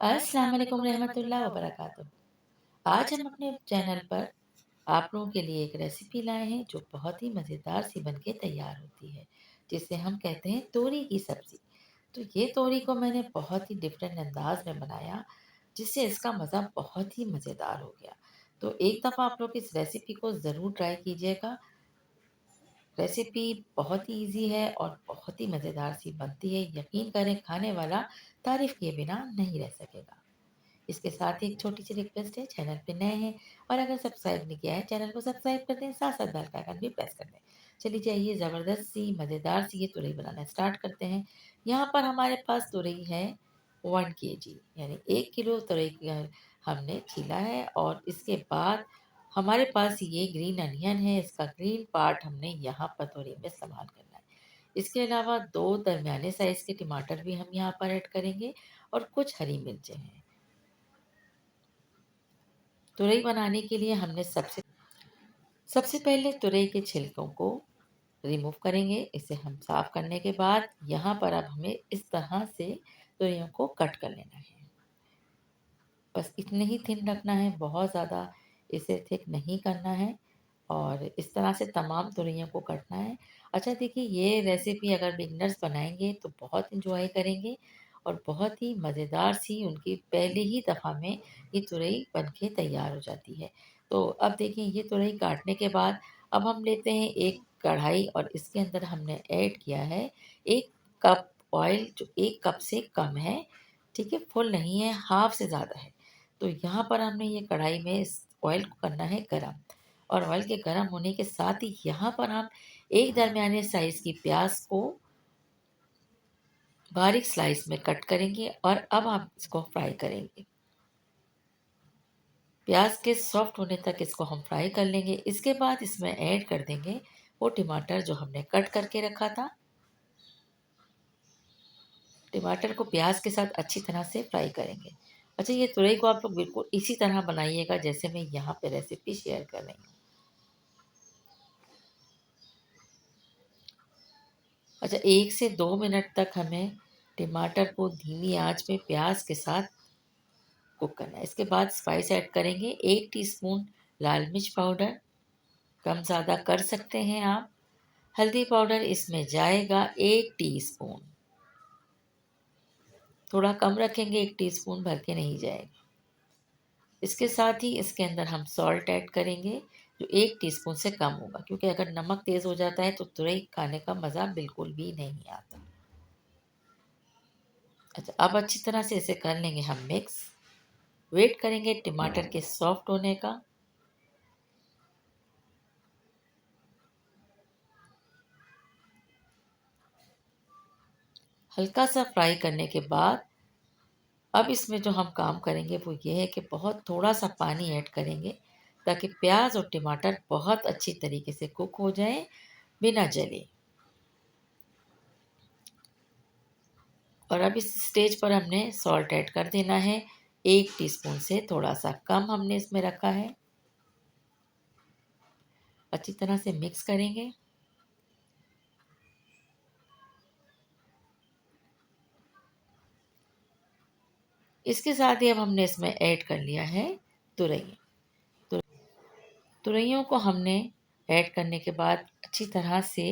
अस्सलाम वालेकुम रहमतुल्लाह व बरकातुहू। आज हम अपने चैनल पर आप लोगों के लिए एक रेसिपी लाए हैं जो बहुत ही मज़ेदार सी बनके तैयार होती है, जिसे हम कहते हैं तोरी की सब्ज़ी। तो ये तोरी को मैंने बहुत ही डिफरेंट अंदाज में बनाया, जिससे इसका मज़ा बहुत ही मज़ेदार हो गया। तो एक दफ़ा आप लोग इस रेसिपी को ज़रूर ट्राई कीजिएगा। रेसिपी बहुत ही ईज़ी है और बहुत ही मज़ेदार सी बनती है। यकीन करें, खाने वाला तारीफ़ किए बिना नहीं रह सकेगा। इसके साथ ही एक छोटी-सी रिक्वेस्ट है, चैनल पे नए हैं और अगर सब्सक्राइब नहीं किया है, चैनल को सब्सक्राइब कर दें, साथ-साथ बेल का आइकन भी प्रेस कर दें। चलिए जाइए ज़बरदस्त सी मज़ेदार सी ये तुरई बनाना स्टार्ट करते हैं। यहाँ पर हमारे पास तुरई है 1 केजी, यानी 1 किलो तुरई हमने छीला है और इसके बाद हमारे पास ये ग्रीन अनियन है, इसका ग्रीन पार्ट हमने यहाँ पर तुरई में इस्तेमाल करना है। इसके अलावा 2 दरमियाने साइज़ के टमाटर भी हम यहाँ पर ऐड करेंगे और कुछ हरी मिर्चें हैं। तुरई बनाने के लिए हमने सबसे सबसे पहले तुरई के छिलकों को रिमूव करेंगे। इसे हम साफ करने के बाद यहाँ पर अब हमें इस तरह से तुरइयों को कट कर लेना है। बस इतने ही थिन रखना है, बहुत ज़्यादा इसे थिक नहीं करना है और इस तरह से तमाम तुरइयों को कटना है। अच्छा देखिए, ये रेसिपी अगर बिगिनर्स बनाएँगे तो बहुत एन्जॉय करेंगे और बहुत ही मज़ेदार सी उनकी पहली ही दफ़ा में ये तुरई बन के तैयार हो जाती है। तो अब देखिए, ये तुरई काटने के बाद अब हम लेते हैं एक कढ़ाई और इसके अंदर हमने ऐड किया है 1 कप ऑयल, जो 1 कप से कम है, ठीक है? फुल नहीं है, हाफ़ से ज़्यादा है। तो यहाँ पर हमने ये कढ़ाई में इस ऑयल को करना है गरम और ऑयल के गरम होने के साथ ही यहाँ पर हम एक दरमियाने साइज़ की प्याज को बारीक स्लाइस में कट करेंगे और अब हम इसको फ्राई करेंगे। प्याज के सॉफ्ट होने तक इसको हम फ्राई कर लेंगे। इसके बाद इसमें ऐड कर देंगे वो टमाटर जो हमने कट करके रखा था। टमाटर को प्याज के साथ अच्छी तरह से फ्राई करेंगे। अच्छा, ये तुरई को आप लोग बिल्कुल इसी तरह बनाइएगा जैसे मैं यहाँ पे रेसिपी शेयर कर रही हूँ। अच्छा, 1 से 2 मिनट तक हमें टमाटर को धीमी आँच में प्याज के साथ कुक करना है। इसके बाद स्पाइस ऐड करेंगे, 1 टीस्पून लाल मिर्च पाउडर, कम ज़्यादा कर सकते हैं आप। हल्दी पाउडर इसमें जाएगा 1 टीस्पून, थोड़ा कम रखेंगे, 1 टीस्पून भर के नहीं जाएगा। इसके साथ ही इसके अंदर हम सॉल्ट ऐड करेंगे, जो 1 टीस्पून से कम होगा, क्योंकि अगर नमक तेज़ हो जाता है तो तुरई खाने का मज़ा बिल्कुल भी नहीं आता। अच्छा, अब अच्छी तरह से इसे कर लेंगे हम मिक्स। वेट करेंगे टमाटर के सॉफ्ट होने का। हल्का सा फ्राई करने के बाद अब इसमें जो हम काम करेंगे वो ये है कि बहुत थोड़ा-सा पानी ऐड करेंगे, ताकि प्याज़ और टमाटर बहुत अच्छी तरीके से कुक हो जाएँ, बिना जले। और अब इस स्टेज पर हमने सॉल्ट ऐड कर देना है, 1 टीस्पून से थोड़ा-सा कम हमने इसमें रखा है। अच्छी तरह से मिक्स करेंगे। इसके साथ ही अब हमने इसमें ऐड कर लिया है तुरई। तु तुरइयों को हमने ऐड करने के बाद अच्छी तरह से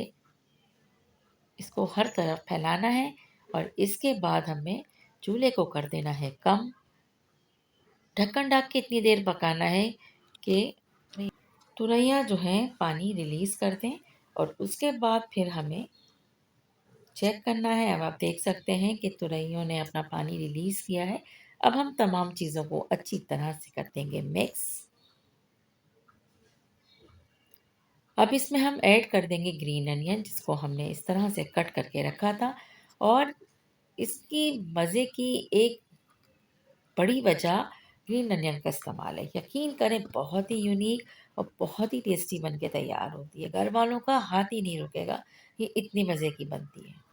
इसको हर तरफ फैलाना है और इसके बाद हमें चूल्हे को कर देना है कम। ढक्कन ढक के इतनी देर पकाना है कि तुरइयाँ जो हैं पानी रिलीज़ कर दें और उसके बाद फिर हमें चेक करना है। अब आप देख सकते हैं कि तुरइयों ने अपना पानी रिलीज़ किया है। अब हम तमाम चीज़ों को अच्छी तरह से कर देंगे मिक्स। अब इसमें हम ऐड कर देंगे ग्रीन अनियन, जिसको हमने इस तरह से कट करके रखा था और इसकी मज़े की एक बड़ी वजह ग्रीन अनियन का इस्तेमाल है। यकीन करें, बहुत ही यूनिक और बहुत ही टेस्टी बन के तैयार होती है। घर वालों का हाथ ही नहीं रुकेगा, ये इतनी मज़े की बनती है।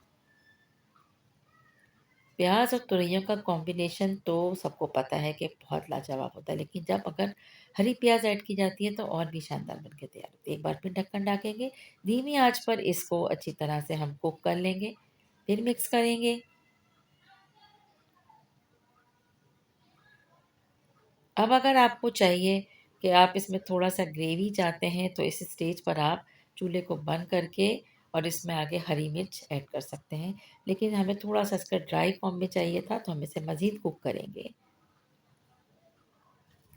प्याज़ और तुरइयों का कॉम्बिनेशन तो सबको पता है कि बहुत लाजवाब होता है, लेकिन जब अगर हरी प्याज़ ऐड की जाती है तो और भी शानदार बन के तैयार होती है। एक बार फिर ढक्कन ढकेंगे, धीमी आँच पर इसको अच्छी तरह से हम कुक कर लेंगे, फिर मिक्स करेंगे। अब अगर आपको चाहिए कि आप इसमें थोड़ा-सा ग्रेवी चाहते हैं, तो इस स्टेज पर आप चूल्हे को बंद करके और इसमें आगे हरी मिर्च ऐड कर सकते हैं। लेकिन हमें थोड़ा-सा इसका ड्राई फॉर्म में चाहिए था, तो हम इसे मज़ीद कुक करेंगे।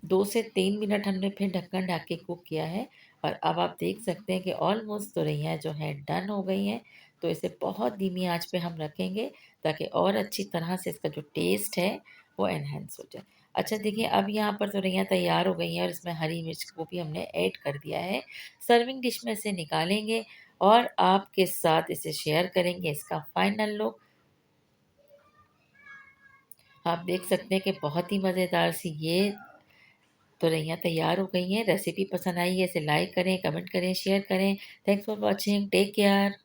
2 से 3 मिनट हमने फिर ढक्कन ढक के कुक किया है और अब आप देख सकते हैं कि ऑलमोस्ट तुरइयाँ जो हैं डन हो गई हैं। तो इसे बहुत धीमी आँच पे हम रखेंगे ताकि और अच्छी तरह से इसका जो टेस्ट है वो एनहांस हो जाए। अच्छा देखिए, अब यहाँ पर तुरइयाँ तैयार हो गई हैं और इसमें हरी मिर्च को भी हमने ऐड कर दिया है। सर्विंग डिश में इसे निकालेंगे और आपके साथ इसे शेयर करेंगे इसका फाइनल लुक। आप देख सकते हैं कि बहुत ही मज़ेदार सी ये तुरइयाँ तैयार हो गई हैं। रेसिपी पसंद आई है इसे लाइक करें, कमेंट करें, शेयर करें। Thanks for watching. Take care.